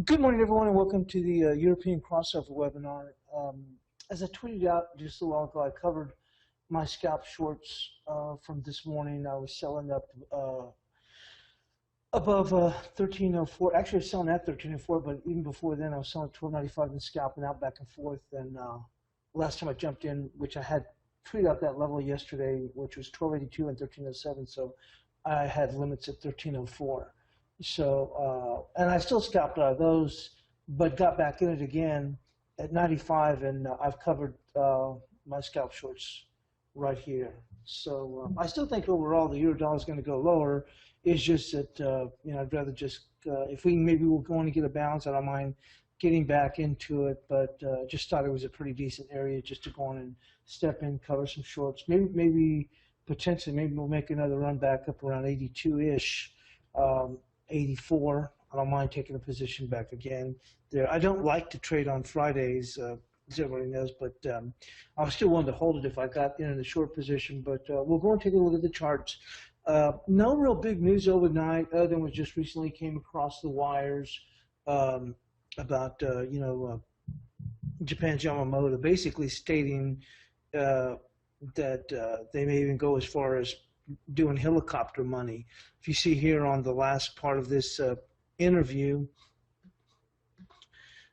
Good morning, everyone, and welcome to the European crossover webinar. As I tweeted out just a while ago, I covered my scalp shorts from this morning. I was selling up above 1304. Actually, I was selling at 1304, but even before then, I was selling 1295 and scalping out back and forth. And last time I jumped in, which I had tweeted out that level yesterday, which was 1282 and 1307. So I had limits at 1304. So, and I still scalped out of those, but got back in it again at 95, and I've covered my scalp shorts right here. So I still think overall the euro dollar is going to go lower. It's just that I'd rather just if maybe we're going to get a bounce, I don't mind getting back into it, but just thought it was a pretty decent area just to go on and step in, cover some shorts. Maybe potentially we'll make another run back up around 82-ish. 84. I don't mind taking a position back again there. I don't like to trade on Fridays, as everybody knows, but I was still willing to hold it if I got in the short position. But we'll go and take a look at the charts. No real big news overnight, other than what just recently came across the wires about Japan's Yamamoto basically stating that they may even go as far as doing helicopter money. If you see here on the last part of this interview, it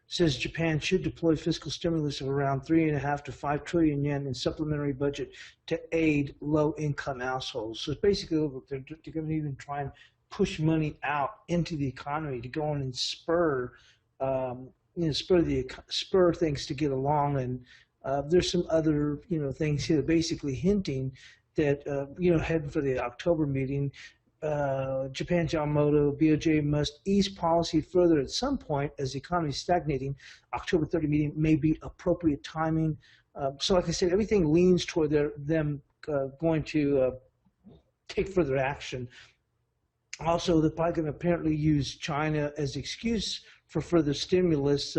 says Japan should deploy fiscal stimulus of around 3.5 to 5 trillion yen in supplementary budget to aid low-income households. So it's basically they're going to even try and push money out into the economy to go on and spur things to get along. And there's some other things here basically hinting that, heading for the October meeting, Japan's Yamamoto, BOJ must ease policy further at some point as the economy is stagnating. October 30 meeting may be appropriate timing. So like I said, everything leans toward them going to take further action. Also, they're probably going to apparently use China as excuse for further stimulus.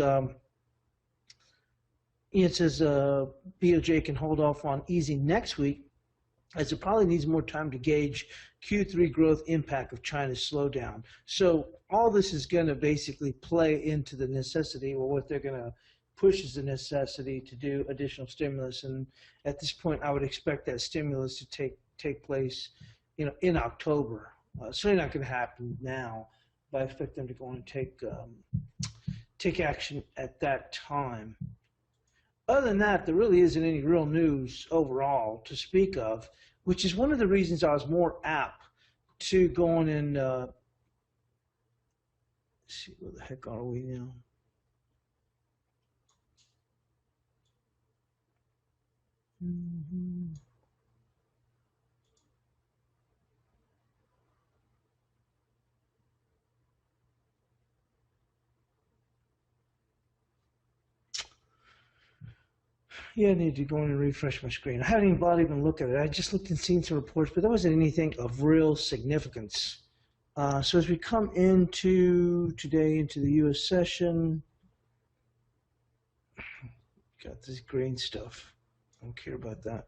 It says BOJ can hold off on easing next week, as it probably needs more time to gauge Q3 growth impact of China's slowdown. So all this is going to basically play into the necessity, or what they're going to push is the necessity to do additional stimulus. And at this point, I would expect that stimulus to take place, in October. Certainly not going to happen now, but I expect them to go on and take action at that time. Other than that, there really isn't any real news overall to speak of, which is one of the reasons I was more apt to going and let's see, where the heck are we now? Yeah, I need to go in and refresh my screen. I haven't even bothered even look at it. I just looked and seen some reports, but there wasn't anything of real significance. So as we come into today, into the U.S. session, got this green stuff. I don't care about that.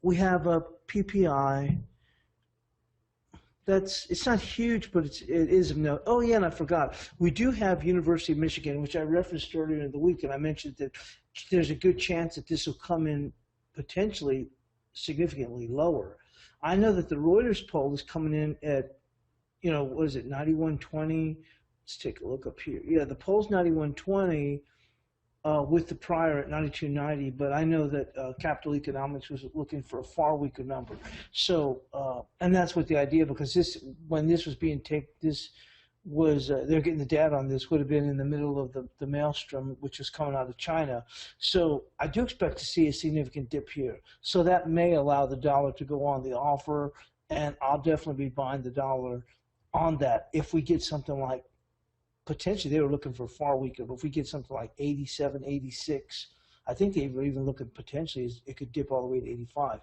We have a PPI. It's not huge, but it is of note. Oh yeah, and I forgot. We do have University of Michigan, which I referenced earlier in the week, and I mentioned that there's a good chance that this will come in potentially significantly lower. I know that the Reuters poll is coming in at, what is it, 9120? Let's take a look up here. Yeah, the poll's 9120. With the prior at 92.90, but I know that Capital Economics was looking for a far weaker number. So, and that's what the idea, because when this was being taken, they're getting the data on this, would have been in the middle of the maelstrom, which was coming out of China. So I do expect to see a significant dip here. So that may allow the dollar to go on the offer, and I'll definitely be buying the dollar on that if we get something like, potentially they were looking for far weaker, but if we get something like 87, 86, I think they were even looking potentially it could dip all the way to 85.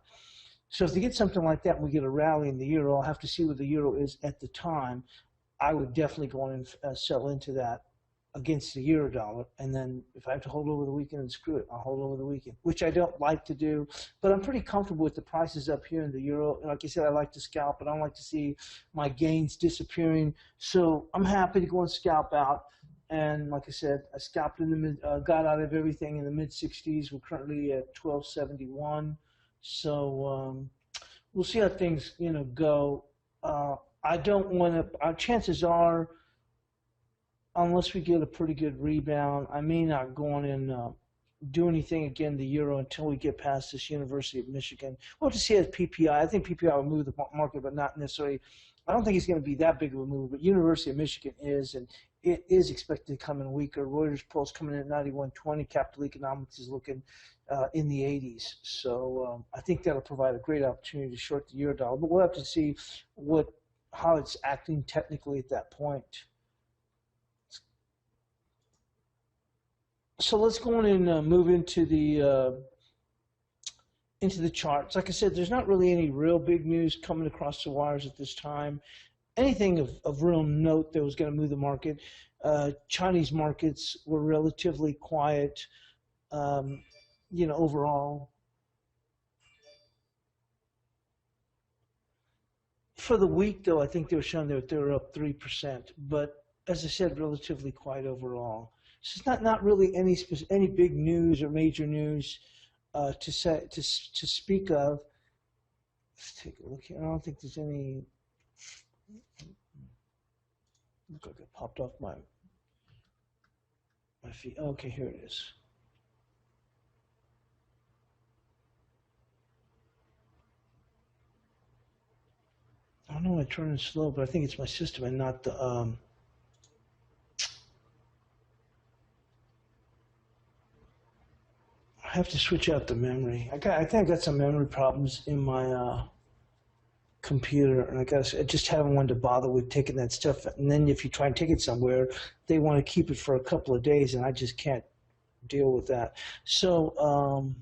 So if they get something like that and we get a rally in the euro, I'll have to see what the euro is at the time. I would definitely go on and sell into that against the euro dollar, and then if I have to hold over the weekend, then screw it, I'll hold over the weekend, which I don't like to do, but I'm pretty comfortable with the prices up here in the euro. Like I said, I like to scalp, but I don't like to see my gains disappearing, so I'm happy to go and scalp out. And like I said, I scalped in the mid, got out of everything in the mid 60s. We're currently at 1271, so we'll see how things go. I don't want to. Chances are, unless we get a pretty good rebound, I may not go on and do anything again the euro until we get past this University of Michigan. We'll have to see as PPI. I think PPI will move the market, but not necessarily. I don't think it's going to be that big of a move, but University of Michigan is, and it is expected to come in weaker. Reuters polls coming in at 91.20. Capital Economics is looking in the 80s. So I think that'll provide a great opportunity to short the euro dollar. But we'll have to see how it's acting technically at that point. So let's go on and move into the charts. Like I said, there's not really any real big news coming across the wires at this time. Anything of real note that was going to move the market. Chinese markets were relatively quiet, overall. For the week, though, I think they were showing that they were up 3%. But as I said, relatively quiet overall. So it's not really any big news or major news to speak of. Let's take a look here. I don't think there's any. Look like it popped off my feed. Okay, here it is. I don't know why I turn it slow, but I think it's my system and not the. I have to switch out the memory. I think I got some memory problems in my computer, and I just haven't wanted to bother with taking that stuff. And then if you try and take it somewhere, they want to keep it for a couple of days, and I just can't deal with that. So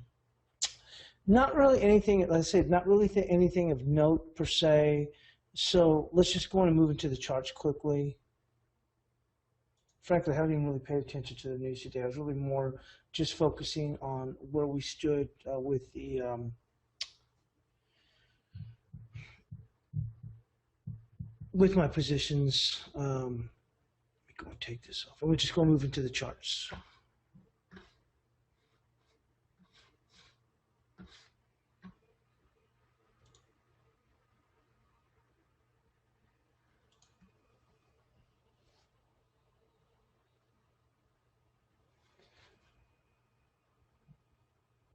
not really anything. Like I said, not really anything of note per se. So let's just go on and move into the charts quickly. Frankly, I haven't even really paid attention to the news today. I was really more just focusing on where we stood with the with my positions. Let me go and take this off. And we're just going to move into the charts.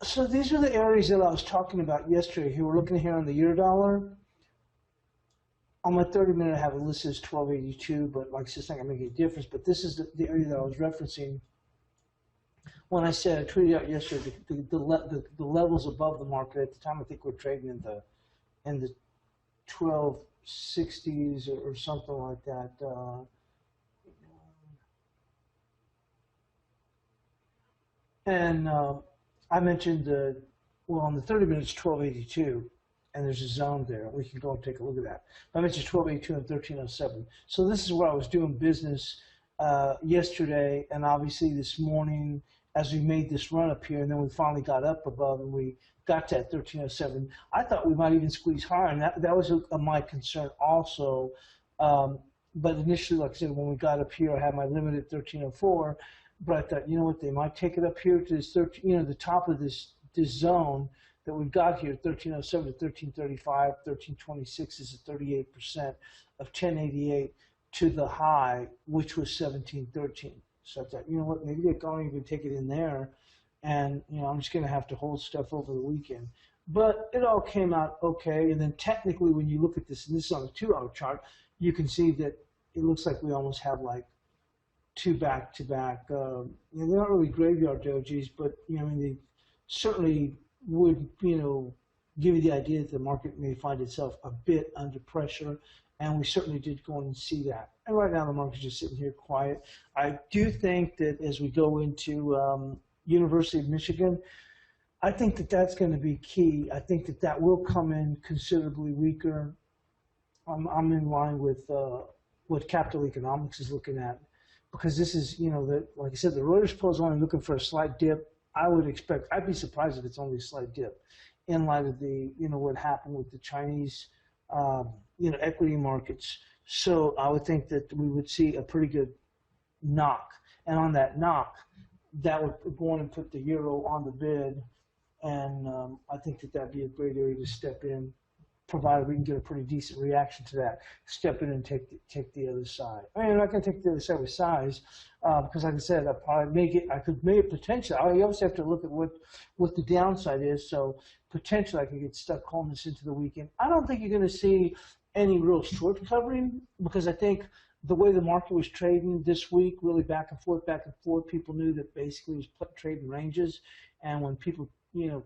So these are the areas that I was talking about yesterday. Here we're looking here on the euro dollar. On my 30-minute, I have it listed as 1282, but like I said, it's not going to make any difference. But this is the area that I was referencing when I said, I tweeted out yesterday, the levels above the market. At the time, I think we're trading in the 1260s or something like that. I mentioned on the 30 minutes, 1282, and there's a zone there. We can go and take a look at that. I mentioned 1282 and 1307. So this is where I was doing business yesterday, and obviously this morning as we made this run up here, and then we finally got up above and we got to that 1307. I thought we might even squeeze higher, and that was my concern also. But initially, like I said, when we got up here, I had my limit at 1304. But I thought, you know what, they might take it up here to this the top of this zone that we've got here, 1307 to 1335, 1326 is at 38% of 1088 to the high, which was 1713. So I thought, you know what, maybe they can't even take it in there, and I'm just going to have to hold stuff over the weekend. But it all came out okay. And then technically, when you look at this, and this is on a 2-hour chart, you can see that it looks like we almost have like two back-to-back. They're not really graveyard dojis, but they certainly would give you the idea that the market may find itself a bit under pressure, and we certainly did go and see that. And right now the market's just sitting here quiet. I do think that as we go into University of Michigan, I think that that's going to be key. I think that that will come in considerably weaker. I'm in line with what Capital Economics is looking at. because this is, like I said, the Reuters poll is only looking for a slight dip. I'd be surprised if it's only a slight dip in light of what happened with the Chinese, equity markets. So I would think that we would see a pretty good knock. And on that knock, that would go on and put the euro on the bid. And I think that that'd be a great area to step in, provided we can get a pretty decent reaction to that. Step in and take the other side. I mean, I'm not going to take the other side with size, because, like I said, I could make it potentially. I obviously have to look at what the downside is. So potentially, I could get stuck holding this into the weekend. I don't think you're going to see any real short covering, because I think the way the market was trading this week, really back and forth, people knew that basically it was trading ranges, and when people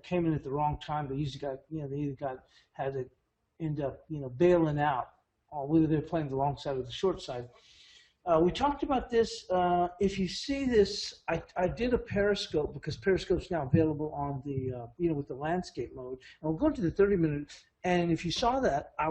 came in at the wrong time, they usually had to end up bailing out, or whether they're playing the long side or the short side. We talked about this. If you see this, I did a Periscope, because Periscope's now available on the with the landscape mode, and we'll go to the 30-minute. And if you saw that, I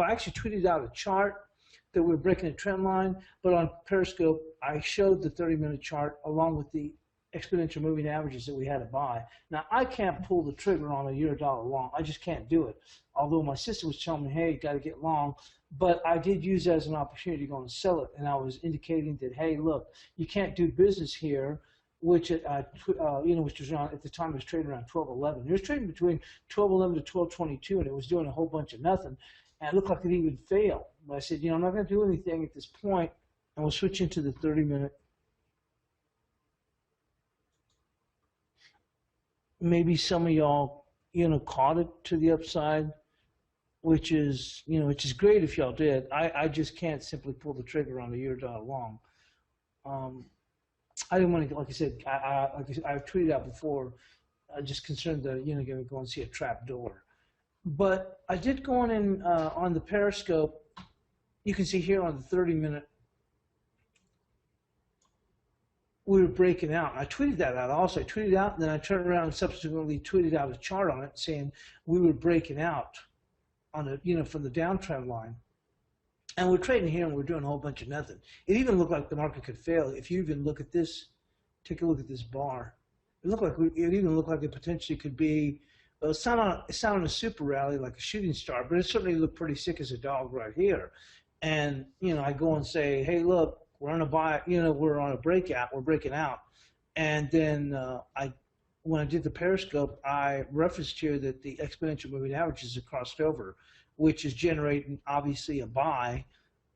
actually tweeted out a chart that we're breaking a trend line, but on Periscope, I showed the 30-minute chart along with the exponential moving averages that we had to buy. Now, I can't pull the trigger on a euro-dollar long. I just can't do it. Although my sister was telling me, hey, you got to get long. But I did use it as an opportunity to go and sell it. And I was indicating that, hey, look, you can't do business here, which was around, at the time, it was trading around 12.11. It was trading between 12.11 to 12.22, and it was doing a whole bunch of nothing. And it looked like it even failed. But I said, I'm not going to do anything at this point, and we'll switch into the 30-minute. Maybe some of y'all, caught it to the upside, which is great if y'all did. I just can't simply pull the trigger on the euro-dollar long. I didn't want to, like I said, I've tweeted out before, I'm just concerned that, going to go and see a trap door. But I did go in on the Periscope. You can see here on the 30-minute, we were breaking out. I tweeted that out also. I tweeted out, and then I turned around and subsequently tweeted out a chart on it saying we were breaking out on a, from the downtrend line. And we're trading here, and we're doing a whole bunch of nothing. It even looked like the market could fail. If you even look at this, take a look at this bar. It even looked like it potentially could be. Well, it's not on a super rally like a shooting star, but it certainly looked pretty sick as a dog right here. And I go and say, hey, look, we're on a buy. We're on a breakout. We're breaking out. And then when I did the Periscope, I referenced here that the exponential moving averages have crossed over, which is generating obviously a buy.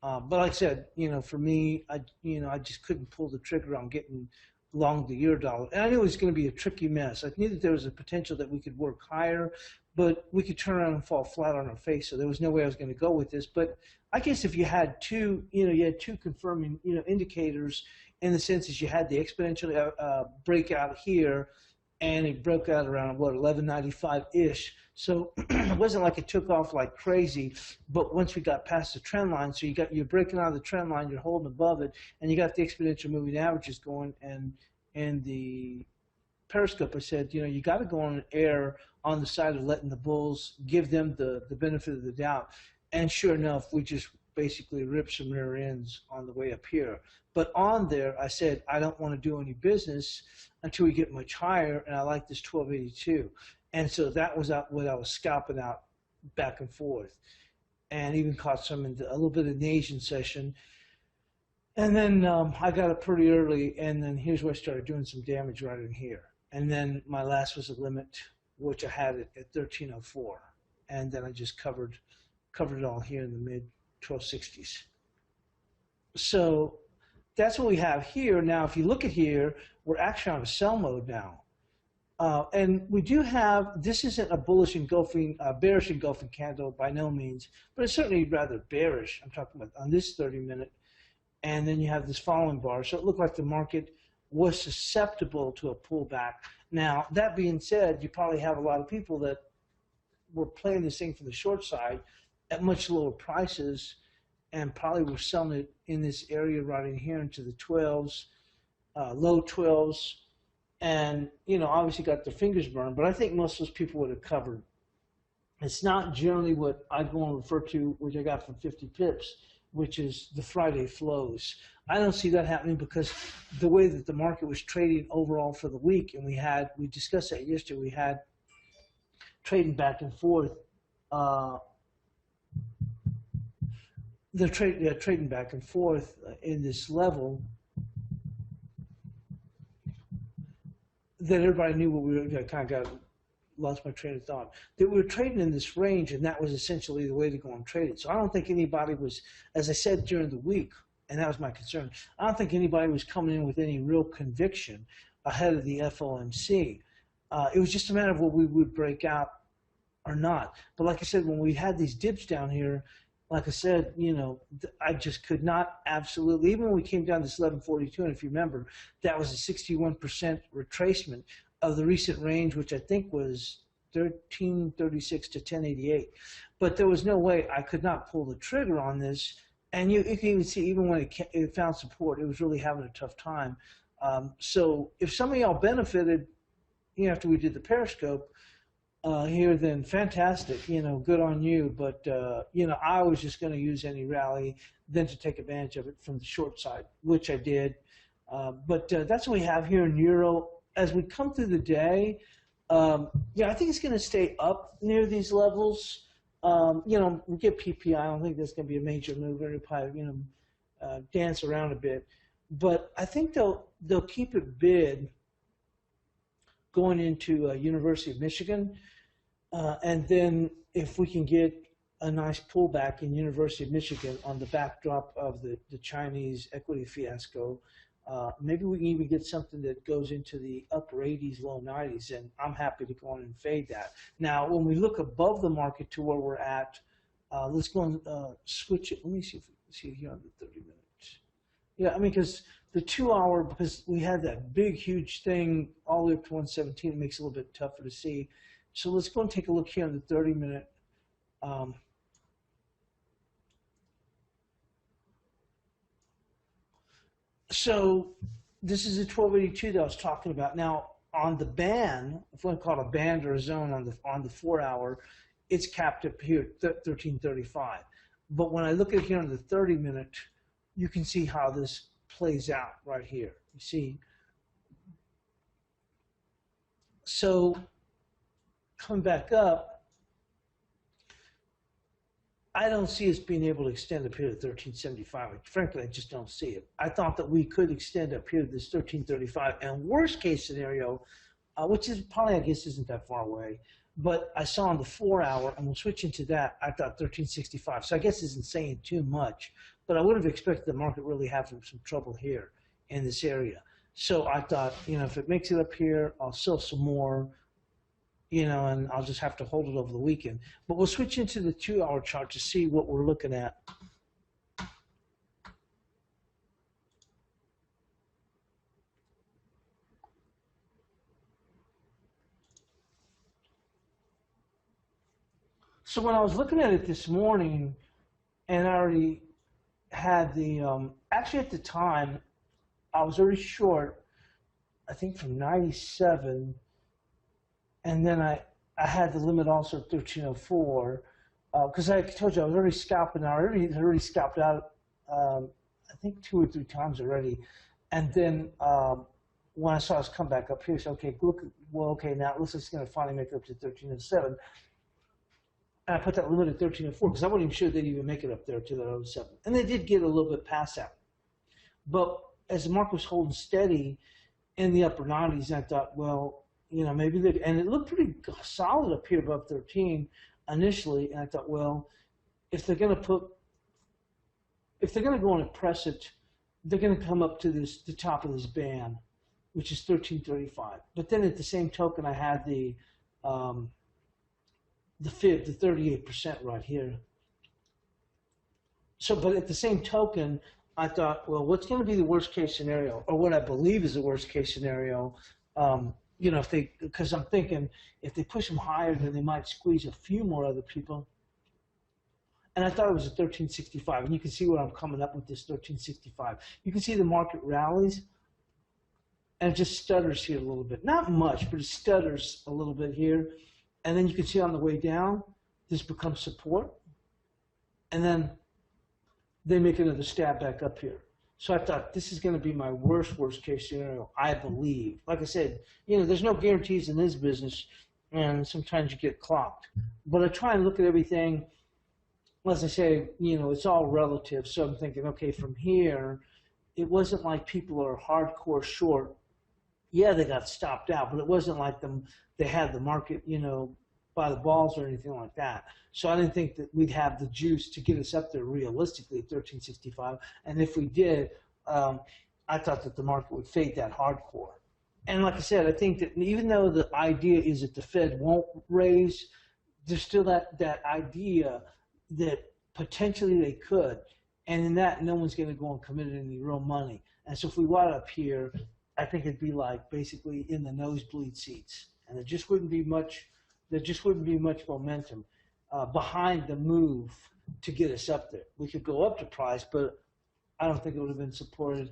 But like I said, for me, I just couldn't pull the trigger on getting long the euro-dollar. And I knew it was going to be a tricky mess. I knew that there was a potential that we could work higher, but we could turn around and fall flat on our face. So there was no way I was going to go with this. But I guess if you had two, you had two confirming, indicators, in the sense that you had the exponential breakout here, and it broke out around, 1195-ish. So it wasn't like it took off like crazy, but once we got past the trend line, so you're breaking out of the trend line, you're holding above it, and you got the exponential moving averages going, and the Periscope, I said, you got to go on air on the side of letting the bulls, give them the benefit of the doubt. And sure enough, we just basically ripped some rear ends on the way up here. But on there, I said, I don't want to do any business until we get much higher, and I like this 1282. And so that was what I was scalping out back and forth, and even caught some in a little bit of the Asian session. And then I got up pretty early, and then here's where I started doing some damage right in here. And then my last was a limit, which I had it at 1304, and then I just covered it all here in the mid 1260s. So that's what we have here. Now, if you look at here, we're actually on a sell mode now. And we do have, this isn't a bearish engulfing candle by no means, but it's certainly rather bearish. I'm talking about on this 30-minute. And then you have this following bar. So it looked like the market was susceptible to a pullback. Now, that being said, you probably have a lot of people that were playing this thing from the short side at much lower prices, and probably were selling it in this area right in here into the 12s, low 12s. And, obviously got their fingers burned, but I think most of those people would have covered. It's not generally what I go and refer to, which I got from 50 pips, which is the Friday flows. I don't see that happening because the way that the market was trading overall for the week, and we discussed that yesterday, we had trading back and forth. They're trading back and forth in this level that everybody knew what we were. I kind of lost my train of thought. That we were trading in this range, and that was essentially the way to go and trade it. So I don't think anybody was, as I said during the week, and that was my concern. I don't think anybody was coming in with any real conviction ahead of the FOMC. It was just a matter of whether we would break out or not. But like I said, when we had these dips down here, like I said, I just could not absolutely, even when we came down to this 1142, and if you remember, that was a 61% retracement of the recent range, which I think was 1336 to 1088. But there was no way I could not pull the trigger on this. And you can even see, even when it found support, it was really having a tough time. So if some of y'all benefited, after we did the Periscope, here, then fantastic, good on you. But, I was just going to use any rally then to take advantage of it from the short side, which I did. But that's what we have here in Euro. As we come through the day, I think it's going to stay up near these levels. We get PPI. I don't think that's going to be a major move. It'll probably, dance around a bit. But I think they'll keep it bid going into University of Michigan. And then if we can get a nice pullback in University of Michigan on the backdrop of the Chinese equity fiasco, maybe we can even get something that goes into the upper 80s, low 90s, and I'm happy to go on and fade that. Now, when we look above the market to where we're at, let's go and switch it. Let me see if we can see it here on the 30 minutes. Yeah, because the 2 hour, because we had that big, huge thing all the way up to 117, it makes it a little bit tougher to see. So let's go and take a look here on the 30 minute. So this is the 1282 that I was talking about. Now on the band, if we want to call it a band or a zone on the 4 hour, it's capped up here at 1335. But when I look at here on the 30 minute, you can see how this plays out right here. You see. So coming back up, I don't see us being able to extend up here to 1375. Frankly, I just don't see it. I thought that we could extend up here to this 1335, and worst case scenario, which is probably, I guess, isn't that far away, but I saw on the 4 hour, and we'll switch into that, I thought 1365. So I guess this isn't saying too much, but I would have expected the market really having some trouble here in this area. So I thought, if it makes it up here, I'll sell some more, and I'll just have to hold it over the weekend. But we'll switch into the 2 hour chart to see what we're looking at. So when I was looking at it this morning, and I already had the, actually at the time, I was already short, I think from 97, and then I had the limit also at 1304, because I told you I was already scalping out. I already scalped out, I think 2 or 3 times already. And then when I saw us come back up here, I said, okay, look, well, okay, now looks like it's going to finally make it up to 1307. And I put that limit at 1304 because I wasn't even sure they'd even make it up there to that 07. And they did get a little bit past that. But as the market was holding steady in the upper 90s, I thought, well, maybe they, and it looked pretty solid up here above 13 initially. And I thought, well, if they're going to go and press it, they're going to come up to the top of this band, which is 1335. But then at the same token, I had the fib, the 38% right here. So, but at the same token, I thought, well, what's going to be the worst case scenario, or what I believe is the worst case scenario? Because I'm thinking if they push them higher, then they might squeeze a few more other people. And I thought it was a 1365, and you can see where I'm coming up with this 1365. You can see the market rallies, and it just stutters here a little bit. Not much, but it stutters a little bit here. And then you can see on the way down, this becomes support. And then they make another stab back up here. So I thought this is going to be my worst case scenario. I believe, like I said, there's no guarantees in this business, and sometimes you get clocked. But I try and look at everything. As I say, it's all relative. So I'm thinking, okay, from here, it wasn't like people are hardcore short. Yeah, they got stopped out, but it wasn't like they had the market, by the balls or anything like that. So I didn't think that we'd have the juice to get us up there realistically at 1365. And if we did, um, I thought that the market would fade that hardcore. And like I said, I think that even though the idea is that the Fed won't raise, there's still that idea that potentially they could. And in that, no one's going to go and commit any real money. And so if we wind up here, I think it'd be like basically in the nosebleed seats. And there just wouldn't be much momentum behind the move to get us up there. We could go up to price, but I don't think it would have been supported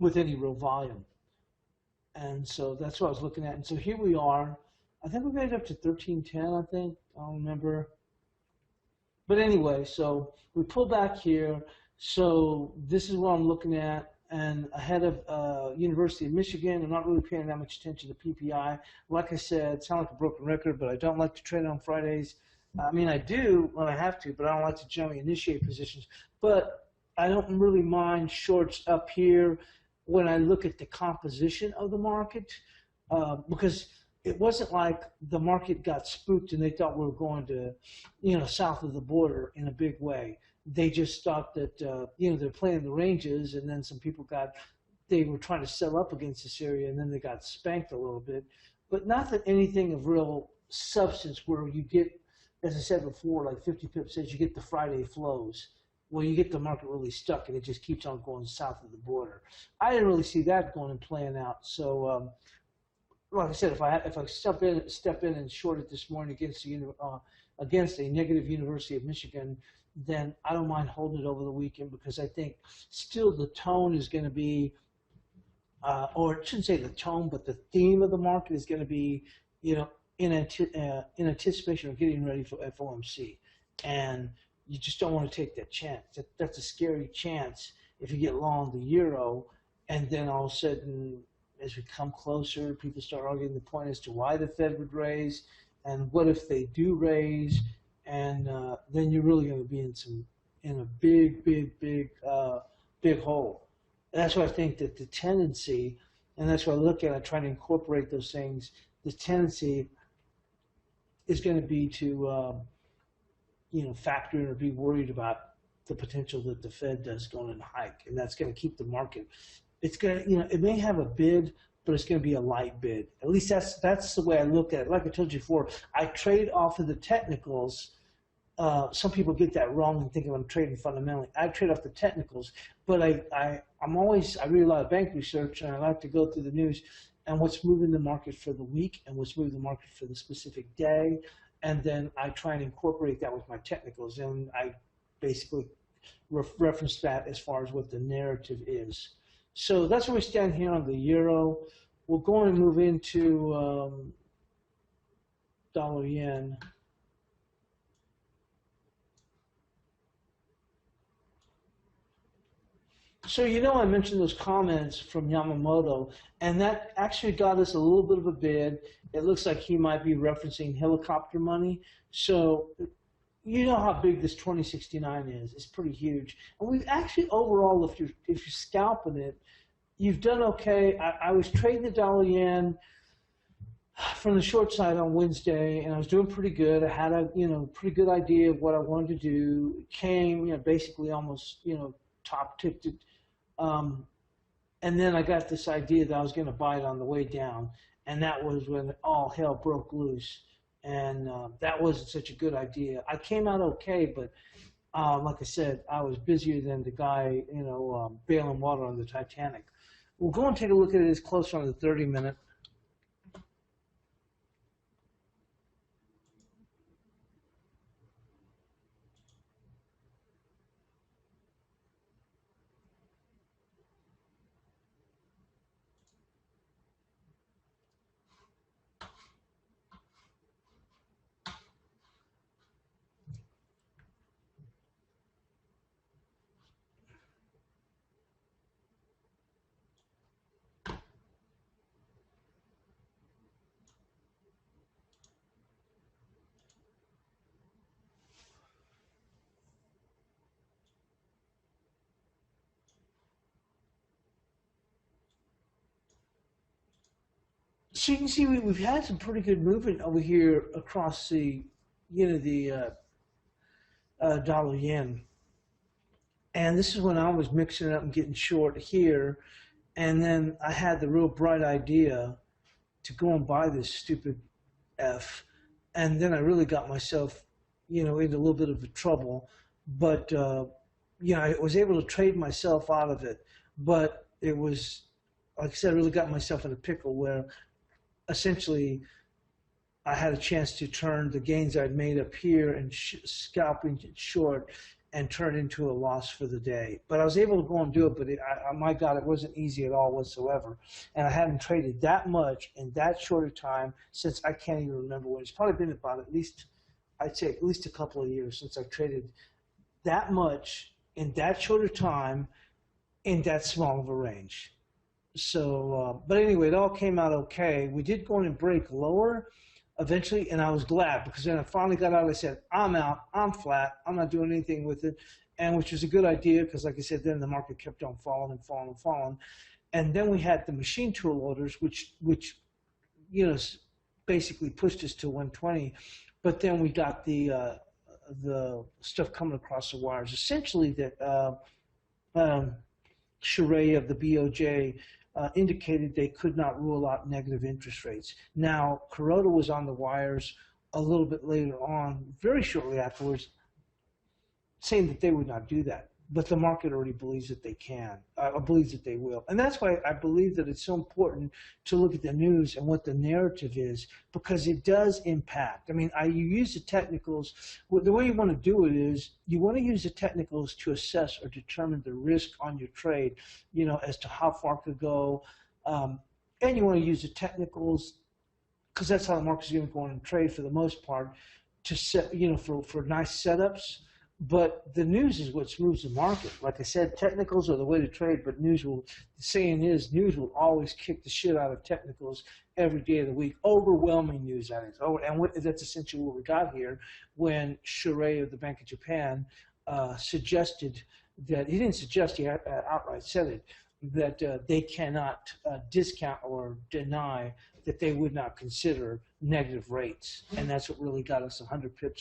with any real volume. And so that's what I was looking at. And so here we are. I think we made it up to 1310, I think. I don't remember. But anyway, so we pull back here. So this is what I'm looking at. And ahead of University of Michigan, I'm not really paying that much attention to PPI. Like I said, it sounds like a broken record, but I don't like to trade on Fridays. I mean, I do when I have to, but I don't like to generally initiate positions. But I don't really mind shorts up here when I look at the composition of the market, because it wasn't like the market got spooked and they thought we were going to, south of the border in a big way. They just thought that, they're playing the ranges, and then some people they were trying to sell up against this area, and then they got spanked a little bit. But not that anything of real substance where you get, as I said before, like 50 pips says, you get the Friday flows, where you get the market really stuck and it just keeps on going south of the border. I didn't really see that going and playing out. So, like I said, if I step in and short it this morning against a negative University of Michigan, then I don't mind holding it over the weekend, because I think still the tone is going to be, or I shouldn't say the tone, but the theme of the market is going to be, in anticipation of getting ready for FOMC. And you just don't want to take that chance. That's a scary chance if you get long the euro, and then all of a sudden, as we come closer, people start arguing the point as to why the Fed would raise, and what if they do raise, and then you're really going to be in a big hole. And that's why I think that the tendency, and that's why I try to incorporate those things. The tendency is going to be to factor in or be worried about the potential that the Fed does going in hike, and that's going to keep the market. It's going to, it may have a bid, but it's going to be a light bid. At least that's the way I look at it. Like I told you before, I trade off of the technicals. Some people get that wrong and think I'm trading fundamentally. I trade off the technicals, but I read a lot of bank research, and I like to go through the news and what's moving the market for the week and what's moving the market for the specific day, and then I try and incorporate that with my technicals, and I basically reference that as far as what the narrative is. So that's where we stand here on the euro. We'll go and move into dollar yen. So I mentioned those comments from Yamamoto, and that actually got us a little bit of a bid. It looks like he might be referencing helicopter money. So you know how big this 2069 is. It's pretty huge. And we've actually overall, if you're scalping it, you've done okay. I was trading the dollar yen from the short side on Wednesday, and I was doing pretty good. I had a pretty good idea of what I wanted to do. It came basically almost top ticked it. And then I got this idea that I was going to buy it on the way down, and that was when all hell broke loose. And that wasn't such a good idea. I came out okay, but like I said, I was busier than the guy, bailing water on the Titanic. We'll go and take a look at it closer on the 30-minute. So you can see we've had some pretty good movement over here across the, dollar yen. And this is when I was mixing it up and getting short here. And then I had the real bright idea to go and buy this stupid F. And then I really got myself, into a little bit of trouble. But, I was able to trade myself out of it. But it was, like I said, I really got myself in a pickle where essentially I had a chance to turn the gains I'd made up here and scalping it short and turn it into a loss for the day. But I was able to go and do it, but my God, it wasn't easy at all whatsoever. And I hadn't traded that much in that short a time since I can't even remember when. It's probably been about I'd say at least a couple of years since I traded that much in that short a time in that small of a range. So, but anyway, it all came out okay. We did go in and break lower eventually, and I was glad because then I finally got out. I said, I'm out, I'm flat, I'm not doing anything with it, and which was a good idea because, like I said, then the market kept on falling and falling and falling. And then we had the machine tool orders, which basically pushed us to 120. But then we got the stuff coming across the wires, essentially that Charest of the BOJ indicated they could not rule out negative interest rates. Now, Kuroda was on the wires a little bit later on, very shortly afterwards, saying that they would not do that. But the market already believes that they can, believes that they will. And that's why I believe that it's so important to look at the news and what the narrative is, because it does impact. I mean, you use the technicals. The way you want to do it is you want to use the technicals to assess or determine the risk on your trade, as to how far it could go. And you want to use the technicals because that's how the market's going to go on and trade for the most part to set, for nice setups. But the news is what moves the market. Like I said, technicals are the way to trade, but the saying is news will always kick the shit out of technicals every day of the week. Overwhelming news, that is. That's essentially what we got here when Charest of the Bank of Japan suggested that, he didn't suggest, he outright said it, that they cannot discount or deny that they would not consider negative rates. And that's what really got us 100 pip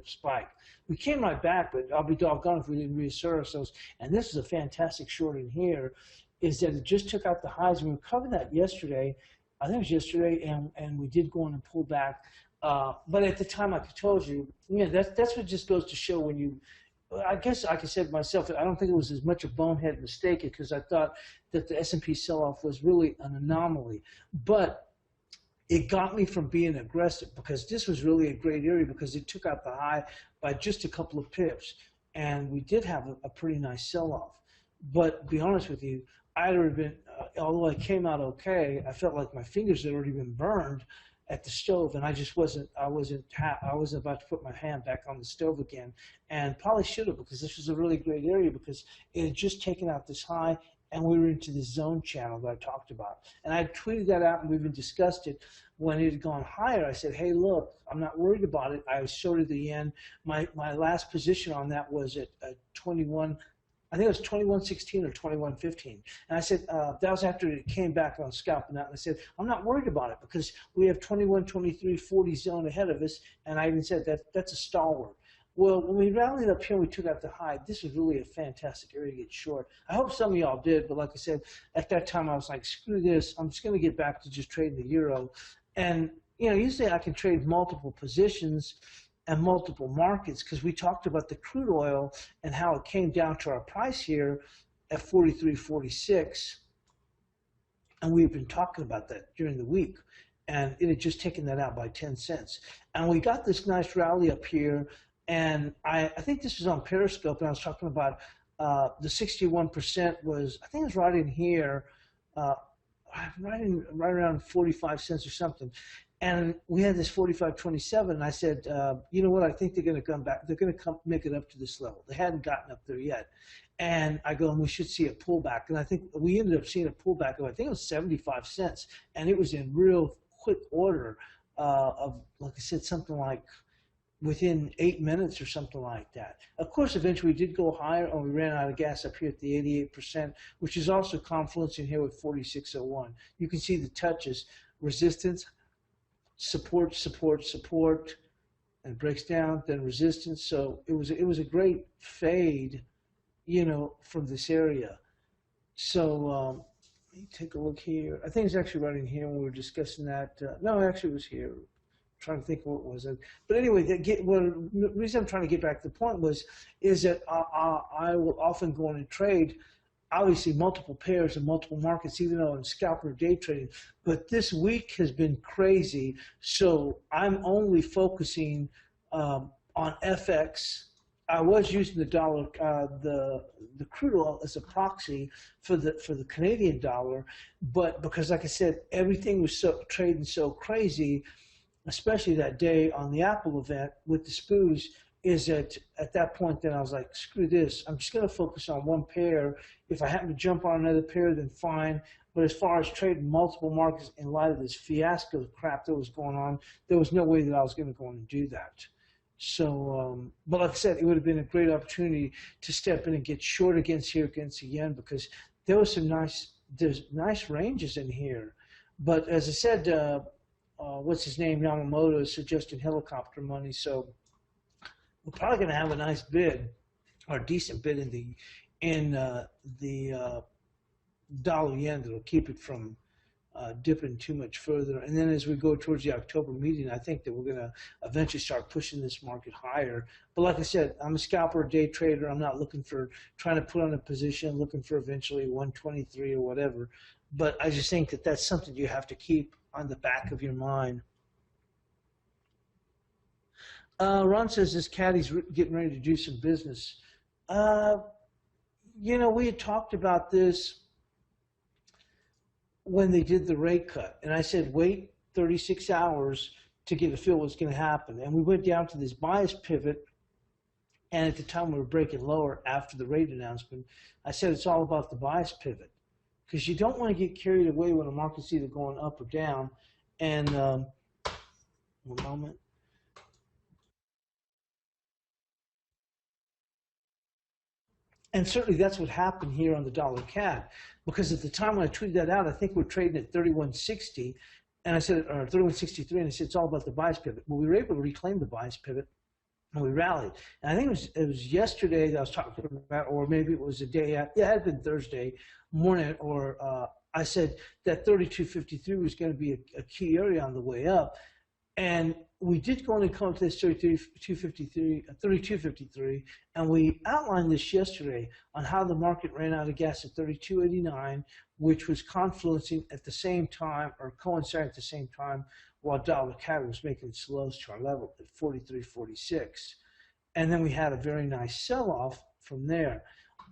spike. We came right back, but I'll be doggone if we didn't reassert ourselves. And this is a fantastic short in here, is that it just took out the highs. And we covered that yesterday. I think it was yesterday, and we did go in and pull back. But at the time, like I told you, that's what just goes to show when you, I guess like I said myself, I don't think it was as much a bonehead mistake because I thought that the S&P sell-off was really an anomaly. But it got me from being aggressive because this was really a great area because it took out the high by just a couple of pips. And we did have a pretty nice sell-off. But to be honest with you, I'd already been, although I came out okay, I felt like my fingers had already been burned at the stove, and I wasn't about to put my hand back on the stove again, and probably should have, because this was a really great area because it had just taken out this high, and we were into the zone channel that I talked about. And I tweeted that out, and we even discussed it when it had gone higher. I said, hey, look, I'm not worried about it. I showed it at the end. My last position on that was at 21. I think it was 21.16 or 21.15. And I said, that was after it came back on scalping out. And I said, I'm not worried about it because we have 21, 23, 40 zone ahead of us. And I even said that's a stalwart. Well, when we rallied up here, we took out the high. This was really a fantastic area to get short. I hope some of y'all did, but like I said, at that time I was like, screw this. I'm just going to get back to just trading the euro. And, usually I can trade multiple positions and multiple markets because we talked about the crude oil and how it came down to our price here at 43.46. And we've been talking about that during the week. And it had just taken that out by 10 cents. And we got this nice rally up here. And I think this was on Periscope, and I was talking about the 61% was, I think it was right in here, right around 45 cents or something. And we had this 45.27, and I said, you know what, I think they're going to come back. They're going to make it up to this level. They hadn't gotten up there yet. And I go, and we should see a pullback. And I think we ended up seeing a pullback of, I think it was 75 cents. And it was in real quick order of, like I said, something like within 8 minutes or something like that. Of course, eventually we did go higher, and we ran out of gas up here at the 88%, which is also confluencing here with 46.01. You can see the touches resistance, support, support, support, and breaks down, then resistance. So it was a great fade, from this area. So let me take a look here. I think it's actually right in here when we were discussing that. No, actually, it was here. I'm trying to think what was it. But anyway, the reason I'm trying to get back to the point is that I will often go in and trade, obviously multiple pairs and multiple markets, even though I'm scalper day trading. But this week has been crazy, so I'm only focusing on FX. I was using the dollar, the crude oil as a proxy for the Canadian dollar, but because, like I said, everything was trading so crazy, especially that day on the Apple event with the SPOOs, is that at that point then I was like, screw this, I'm just going to focus on one pair. If I happen to jump on another pair, then fine. But as far as trading multiple markets in light of this fiasco crap that was going on, there was no way that I was going to go in and do that. So, but like I said, it would have been a great opportunity to step in and get short against the yen, because there was there's nice ranges in here. But as I said, what's his name, Yamamoto, is suggesting helicopter money. So we're probably going to have a nice bid, or a decent bid in the dollar yen that'll keep it from dipping too much further. And then as we go towards the October meeting, I think that we're going to eventually start pushing this market higher. But like I said, I'm a scalper, day trader. I'm not looking for trying to put on a position, looking for eventually 123 or whatever. But I just think that that's something you have to keep on the back of your mind. Ron says this caddy's getting ready to do some business. We had talked about this when they did the rate cut, and I said wait 36 hours to get a feel what's going to happen. And we went down to this bias pivot, and at the time we were breaking lower after the rate announcement. I said it's all about the bias pivot, because you don't want to get carried away when the market's either going up or down. And one moment. And certainly that's what happened here on the dollar CAD, because at the time when I tweeted that out, I think we're trading at 3160, and I said, or 3163, and I said it's all about the bias pivot. Well, we were able to reclaim the bias pivot, and we rallied. And I think it was yesterday that I was talking about, or maybe it was a day after. Yeah, it had been Thursday morning, or I said that 3253 was going to be a key area on the way up. And we did go in and come to this 3253, and we outlined this yesterday on how the market ran out of gas at 32.89, which was confluencing at the same time, or coinciding at the same time, while dollar CAD was making its lows to our level at 43.46. And then we had a very nice sell-off from there.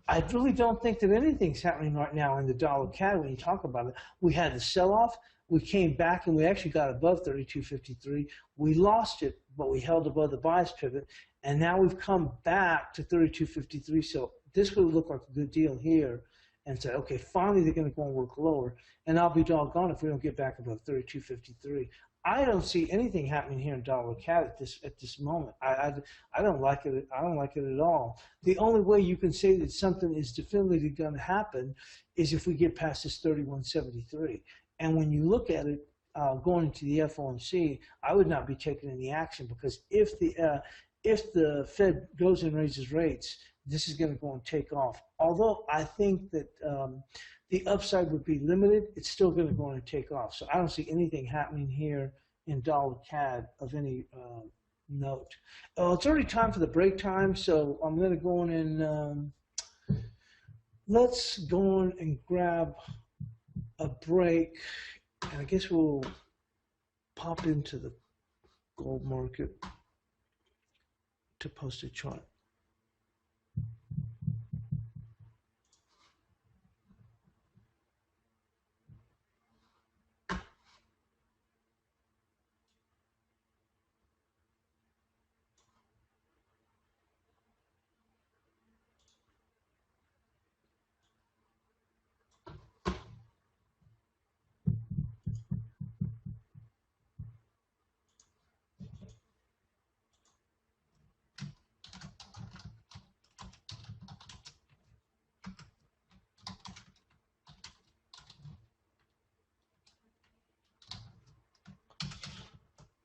I really don't think that anything's happening right now in the dollar CAD when you talk about it. We had the sell-off. We came back and we actually got above 32.53. We lost it, but we held above the bias pivot. And now we've come back to 32.53. So this would look like a good deal here, and say, okay, finally they're going to go and work lower. And I'll be doggone if we don't get back above 32.53. I don't see anything happening here in dollar CAD at this moment. I don't like it. I don't like it at all. The only way you can say that something is definitively going to happen is if we get past this 31.73. And when you look at it going into the FOMC, I would not be taking any action, because if the Fed goes and raises rates, this is going to go and take off. Although I think that the upside would be limited, it's still going to go and take off. So I don't see anything happening here in dollar CAD of any note. It's already time for the break time, so I'm going to go in and let's go in and grab a break, and I guess we'll pop into the gold market to post a chart.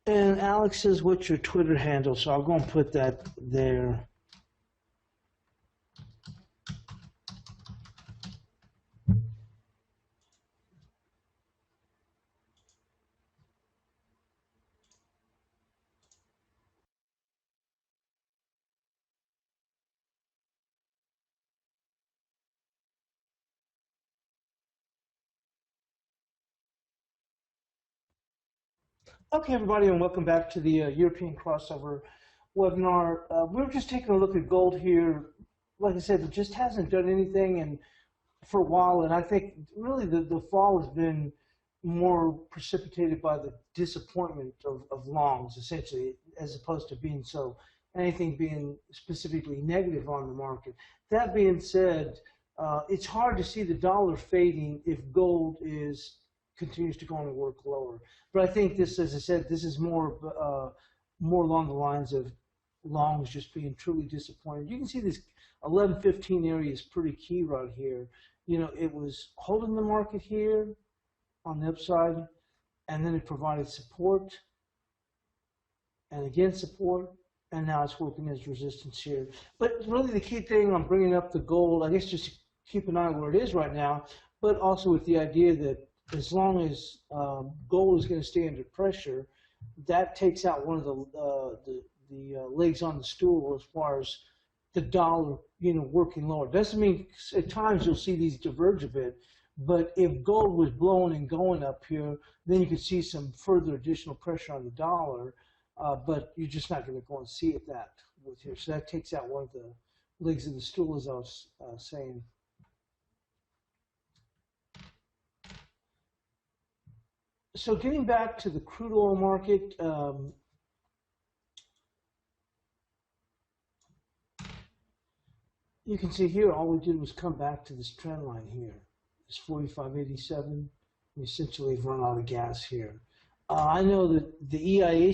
And Alex says, what's your Twitter handle? So I'll go and put that there. Okay, everybody, and welcome back to the European crossover webinar. We're just taking a look at gold here. Like I said, it just hasn't done anything and for a while, and I think really the fall has been more precipitated by the disappointment of longs, essentially, as opposed to being so anything being specifically negative on the market. That being said, it's hard to see the dollar fading if gold continues to go on and work lower. But I think this, as I said, this is more along the lines of longs just being truly disappointed. You can see this 1115 area is pretty key right here. You know, it was holding the market here on the upside, and then it provided support, and again support, and now it's working as resistance here. But really the key thing on bringing up the gold, I guess just keep an eye on where it is right now, but also with the idea that as long as gold is going to stay under pressure, that takes out one of the legs on the stool as far as the dollar, you know, working lower. Doesn't mean at times you'll see these diverge a bit, but if gold was blowing and going up here, then you could see some further additional pressure on the dollar, but you're just not going to go and see it that with here. So that takes out one of the legs of the stool, as I was saying. So getting back to the crude oil market, you can see here all we did was come back to this trend line here. It's 45.87. We essentially have run out of gas here. I know that the EIA,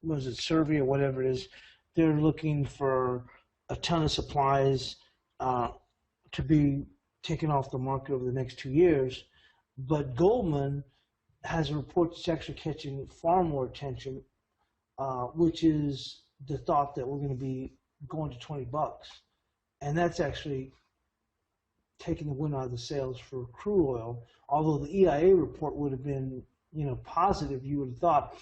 was it survey or whatever it is, they're looking for a ton of supplies to be taken off the market over the next 2 years. But Goldman has a report that's actually catching far more attention, which is the thought that we're going to be going to $20. And that's actually taking the wind out of the sails for crude oil. Although the EIA report would have been, you know, positive, you would have thought.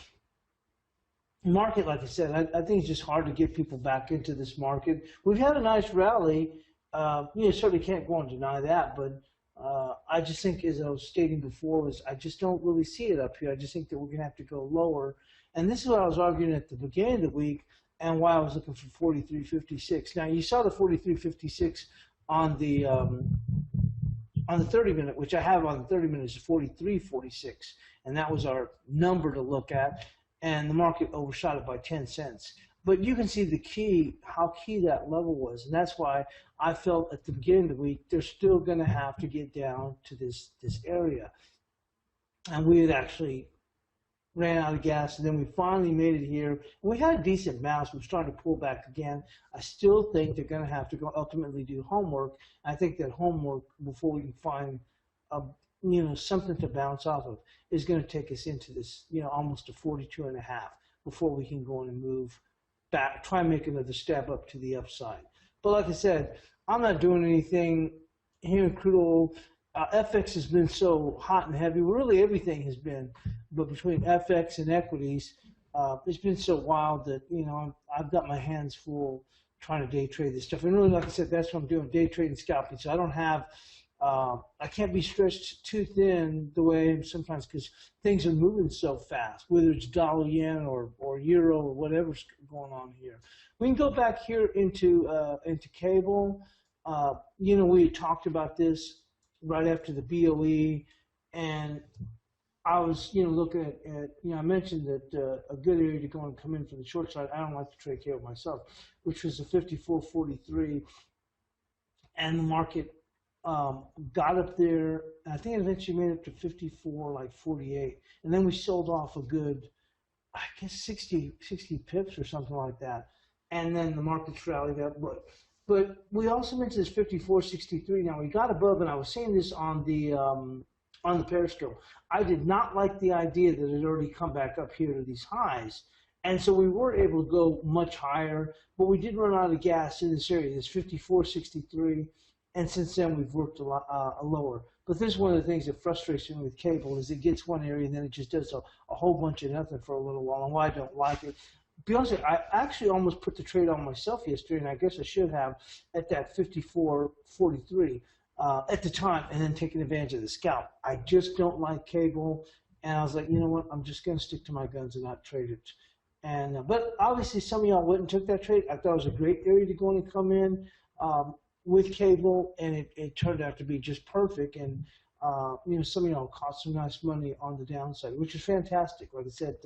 Market, like I said, I think it's just hard to get people back into this market. We've had a nice rally. You certainly can't go and deny that, but I just think, as I was stating before, I just don't really see it up here. I just think that we're going to have to go lower. And this is what I was arguing at the beginning of the week and why I was looking for 43.56. Now, you saw the 43.56 on the 30-minute, which I have on the 30-minute is 43.46, and that was our number to look at, and the market overshot it by 10 cents. But you can see the key, how key that level was, and that's why I felt at the beginning of the week they're still going to have to get down to this area. And we had actually ran out of gas, and then we finally made it here. And we had a decent bounce. We're starting to pull back again. I still think they're going to have to go ultimately do homework. I think that homework, before we can find something to bounce off of, is going to take us into this, almost a 42.5 before we can go in and move back, try and make another step up to the upside. But like I said, I'm not doing anything here in crude oil. FX has been so hot and heavy. Really, everything has been. But between FX and equities, it's been so wild that, I've got my hands full trying to day trade this stuff. And really, like I said, that's what I'm doing, day trading, scalping. So I don't have, I can't be stretched too thin the way I am sometimes because things are moving so fast, whether it's dollar, yen, or euro, or whatever's going on here. We can go back here into cable. We talked about this right after the BOE, and I was, looking at I mentioned that a good area to go and come in for the short side. I don't like to trade cable myself, which was a 54.43, and the market got up there. I think it eventually made it to 54.48, and then we sold off a good, I guess 60 pips or something like that, and then the market's rallied up. But we also mentioned this 54.63. Now we got above, and I was saying this on the on the periscope. I did not like the idea that it had already come back up here to these highs. And so we were able to go much higher, but we did run out of gas in this area. It's 54.63, and since then we've worked a lot lower. But this is one of the things that frustrates me with cable is it gets one area and then it just does a whole bunch of nothing for a little while, and why I don't like it. To be honest, I actually almost put the trade on myself yesterday, and I guess I should have at that 54.43 at the time, and then taking advantage of the scalp. I just don't like cable, and I was like, you know what, I'm just going to stick to my guns and not trade it. And but obviously some of y'all went and took that trade. I thought it was a great area to go in and come in with cable, and it turned out to be just perfect. And you know, some of y'all caught some nice money on the downside, which is fantastic. Like I said,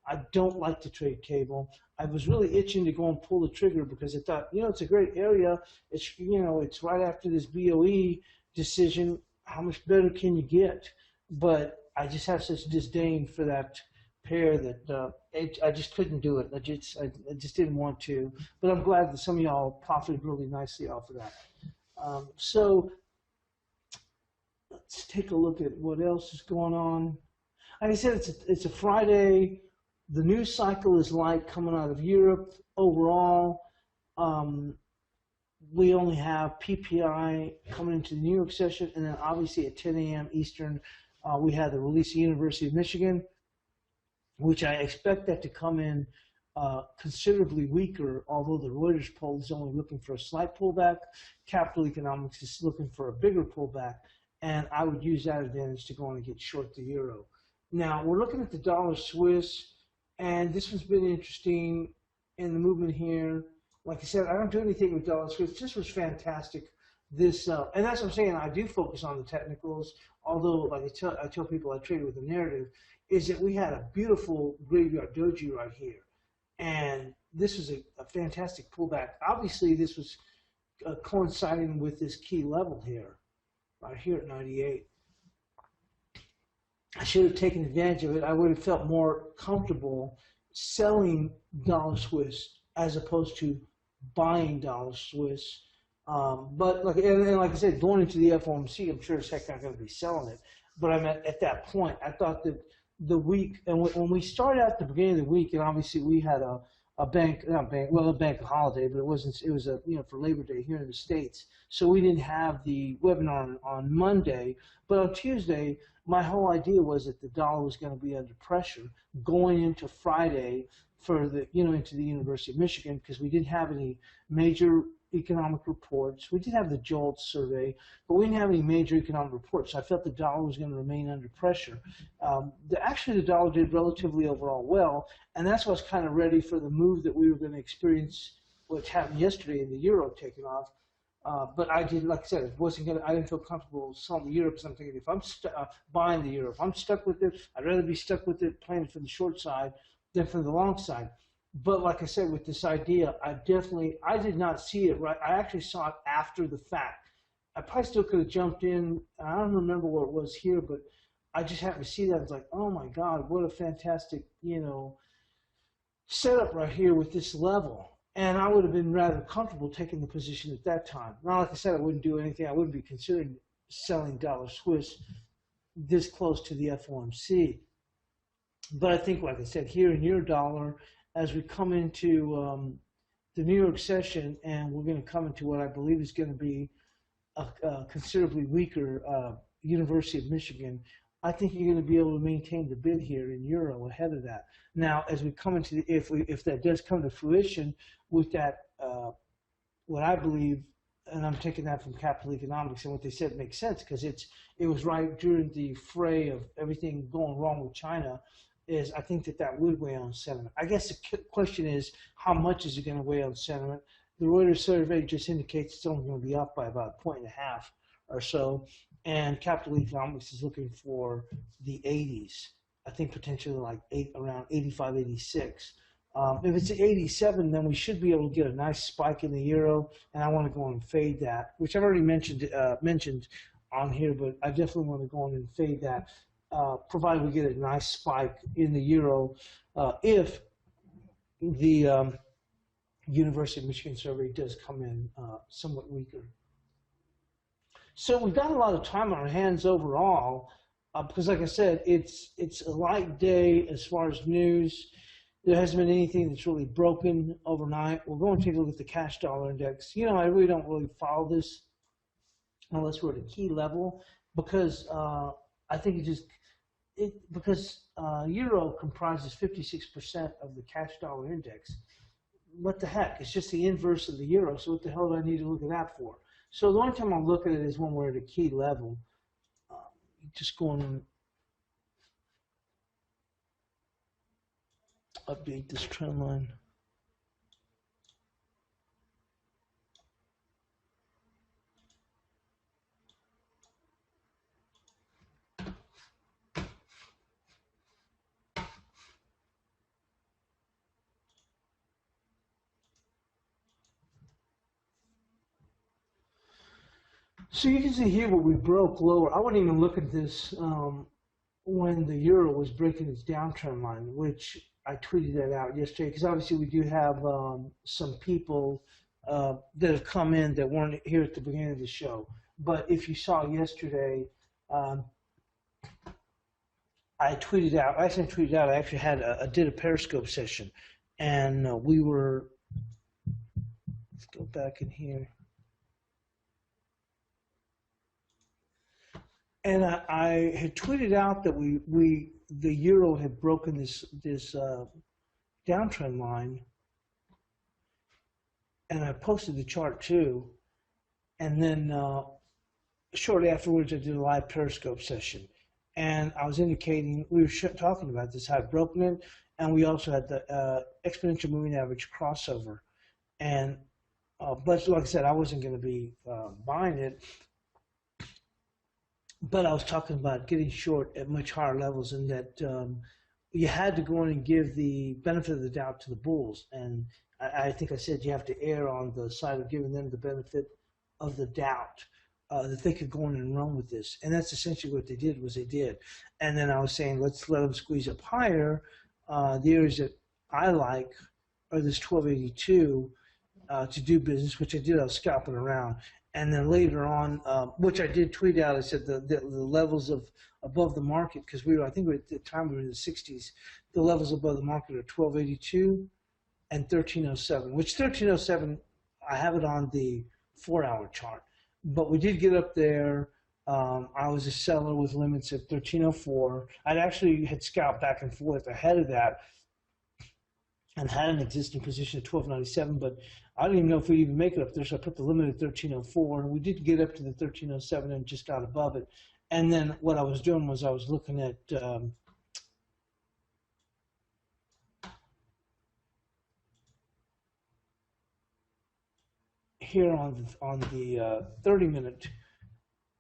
I don't like to trade cable. I was really itching to go and pull the trigger because I thought, you know, it's a great area. It's, you know, it's right after this BOE decision. How much better can you get? But I just have such disdain for that pair that I just couldn't do it. I just didn't want to. But I'm glad that some of y'all profited really nicely off of that. So let's take a look at what else is going on. Like I said, it's a Friday. The news cycle is light coming out of Europe overall. We only have PPI coming into the New York session, and then obviously at 10 a.m. Eastern, we have the release of University of Michigan, which I expect that to come in considerably weaker, although the Reuters poll is only looking for a slight pullback. Capital Economics is looking for a bigger pullback, and I would use that advantage to go on and get short the euro. Now, we're looking at the dollar Swiss, and this has been interesting in the movement here. Like I said, I don't do anything with dollar Swiss. This was fantastic. This and that's what I'm saying. I do focus on the technicals, although, like I tell people I trade with a narrative, is that we had a beautiful graveyard doji right here, and this was a fantastic pullback. Obviously, this was coinciding with this key level here, right here at 98. I should have taken advantage of it. I would have felt more comfortable selling dollar Swiss as opposed to buying dollar Swiss. But like I said, going into the FOMC, I'm sure as heck not going to be selling it. But I'm at that point. I thought that the week, and when we started out at the beginning of the week, and obviously we had a bank holiday, but it wasn't. It was for Labor Day here in the States, so we didn't have the webinar on Monday. But on Tuesday, my whole idea was that the dollar was going to be under pressure going into Friday for the into the University of Michigan, because we didn't have any major economic reports. We did have the JOLT survey, but we didn't have any major economic reports. So I felt the dollar was going to remain under pressure. Actually, the dollar did relatively overall well, and that's why I was kind of ready for the move that we were going to experience, which happened yesterday in the euro taking off. But I did, like I said, I didn't feel comfortable selling the euro because I'm thinking if I'm buying the euro, if I'm stuck with it, I'd rather be stuck with it playing for the short side than for the long side. But like I said, with this idea, I did not see it right. I actually saw it after the fact. I probably still could have jumped in. I don't remember what it was here, but I just happened to see that. It's like, oh my God, what a fantastic, setup right here with this level. And I would have been rather comfortable taking the position at that time. Now, like I said, I wouldn't do anything. I wouldn't be considering selling dollar Swiss this close to the FOMC. But I think, like I said, here in your dollar, as we come into the New York session, and we're going to come into what I believe is going to be a considerably weaker University of Michigan, I think you're going to be able to maintain the bid here in euro ahead of that. Now, as we come into if that does come to fruition with that, what I believe, and I'm taking that from Capital Economics, and what they said makes sense because it was right during the fray of everything going wrong with China. Is I think that would weigh on sentiment. I guess the question is, how much is it going to weigh on sentiment? The Reuters survey just indicates it's only going to be up by about 1.5 points or so, and Capital Economics is looking for the 80s. I think potentially like around 85, 86. If it's 87, then we should be able to get a nice spike in the euro, and I want to go on and fade that, which I've already mentioned on here, but I definitely want to go on and fade that. Provided we get a nice spike in the euro, if the University of Michigan survey does come in somewhat weaker. So we've got a lot of time on our hands overall. because like I said, it's a light day as far as news. There hasn't been anything that's really broken overnight. We're going to take a look at the cash dollar index. I really don't really follow this unless we're at a key level because I think because euro comprises 56% of the cash dollar index. What the heck? It's just the inverse of the euro. So what the hell do I need to look at that for? So the only time I'll look at it is when we're at a key level. Just going to update this trend line. So you can see here where we broke lower. I wouldn't even look at this when the euro was breaking its downtrend line, which I tweeted that out yesterday because obviously we do have some people that have come in that weren't here at the beginning of the show. But if you saw yesterday, I tweeted out. I actually had did a Periscope session, and we were. Let's go back in here. And I had tweeted out that the euro had broken this downtrend line, and I posted the chart too. And then shortly afterwards, I did a live Periscope session, and I was indicating we were talking about this, how I'd broken it, and we also had the exponential moving average crossover. And but like I said, I wasn't going to be buying it. But I was talking about getting short at much higher levels, and that you had to go in and give the benefit of the doubt to the bulls. And I think I said you have to err on the side of giving them the benefit of the doubt that they could go in and run with this. And that's essentially what they did. And then I was saying, let's let them squeeze up higher. The areas that I like are this 1282 to do business, which I did. I was scalping around. And then later on, which I did tweet out, I said the levels of above the market, because I think at the time we were in the 60s, the levels above the market are 1282 and 1307, which 1307, I have it on the 4-hour chart. But we did get up there. I was a seller with limits at 1304. I actually had scalped back and forth ahead of that and had an existing position at 1297, but I didn't even know if we'd even make it up there, so I put the limit at 1304, and we did get up to the 1307 and just got above it. And then what I was doing was I was looking at here on the 30-minute,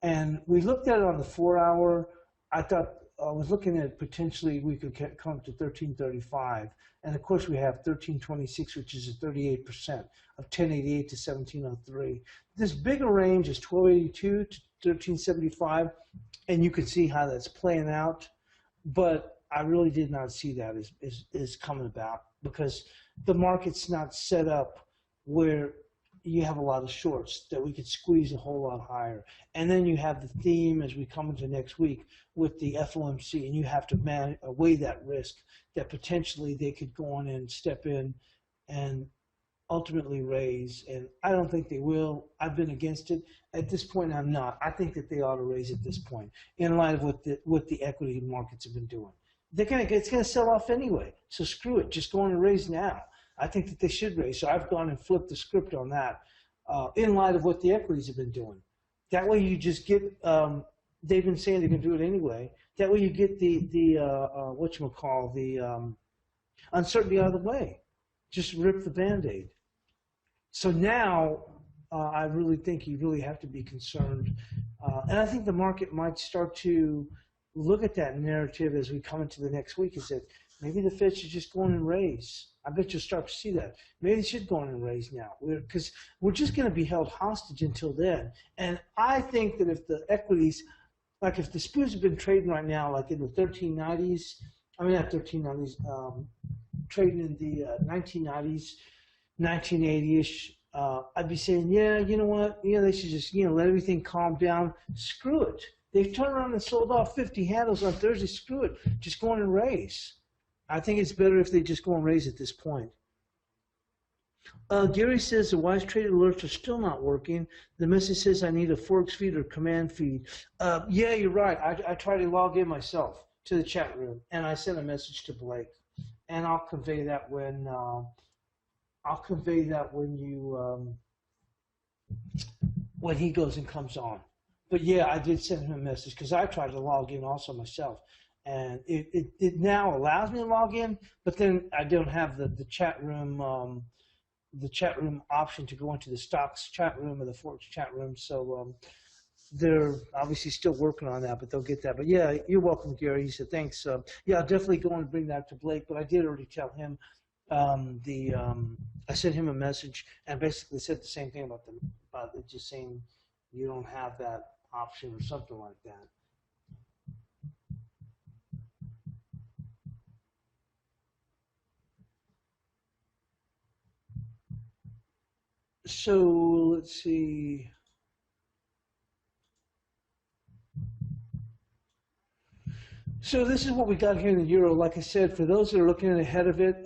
and we looked at it on the 4-hour. I thought I was looking at potentially we could come to 1335, and of course we have 1326, which is a 38% of 1088 to 1703. This bigger range is 1282 to 1375, and you can see how that's playing out. But I really did not see that as coming about, because the market's not set up where you have a lot of shorts that we could squeeze a whole lot higher. And then you have the theme as we come into next week with the FOMC, and you have to weigh that risk that potentially they could go on and step in and ultimately raise. And I don't think they will. I've been against it. At this point, I'm not. I think that they ought to raise at this point in light of what the equity markets have been doing. It's going to sell off anyway, so screw it. Just go on and raise now. I think that they should raise. So I've gone and flipped the script on that in light of what the equities have been doing. That way you just get, they've been saying they're going to do it anyway. That way you get the uncertainty out of the way. Just rip the Band-Aid. So now I really think you really have to be concerned. And I think the market might start to look at that narrative as we come into the next week, is that maybe the Fed should just go in and raise. I bet you'll start to see that. Maybe they should go in and raise now, because we're just going to be held hostage until then. And I think that if the equities, like if the SPUs have been trading right now, like in the 1390s, I mean not 1390s, trading in the 1990s, 1980-ish, I'd be saying, yeah, you know what? Yeah, they should just, let everything calm down. Screw it. They've turned around and sold off 50 handles on Thursday. Screw it. Just go on and raise. I think it's better if they just go and raise at this point. Gary says the Wise Trader alerts are still not working. The message says I need a Forex feed or command feed. Yeah, you're right. I tried to log in myself to the chat room, and I sent a message to Blake, and I'll convey that when when he goes and comes on. But yeah, I did send him a message because I tried to log in also myself, and it now allows me to log in, but then I don't have the chat room option to go into the stocks chat room or the Forex chat room. So they're obviously still working on that, but they'll get that. But yeah, you're welcome, Gary. He said thanks. Yeah, I'll definitely go and bring that to Blake. But I did already tell him I sent him a message and basically said the same thing about it, just saying you don't have that option or something like that. So let's see. So this is what we got here in the euro. Like I said, for those that are looking ahead of it,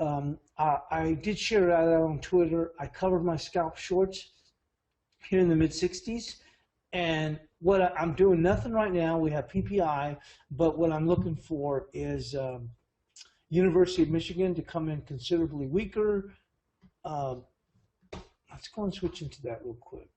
I did share it out on Twitter. I covered my scalp shorts here in the mid 60s, and what I'm doing nothing right now. We have PPI, but what I'm looking for is University of Michigan to come in considerably weaker. Let's go and switch into that real quick.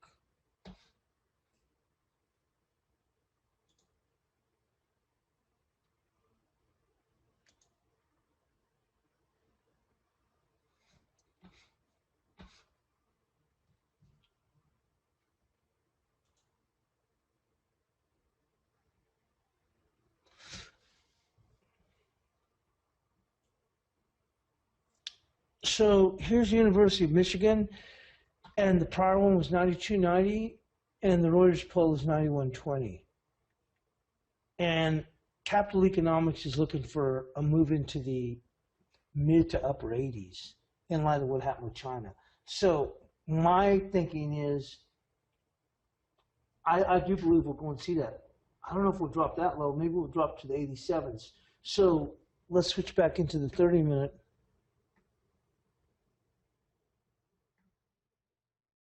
So here's the University of Michigan, and the prior one was 92.90, and the Reuters poll is 91.20. And Capital Economics is looking for a move into the mid to upper 80s in light of what happened with China. So my thinking is, I do believe we're going to see that. I don't know if we'll drop that low. Maybe we'll drop to the 87s. So let's switch back into the 30-minute.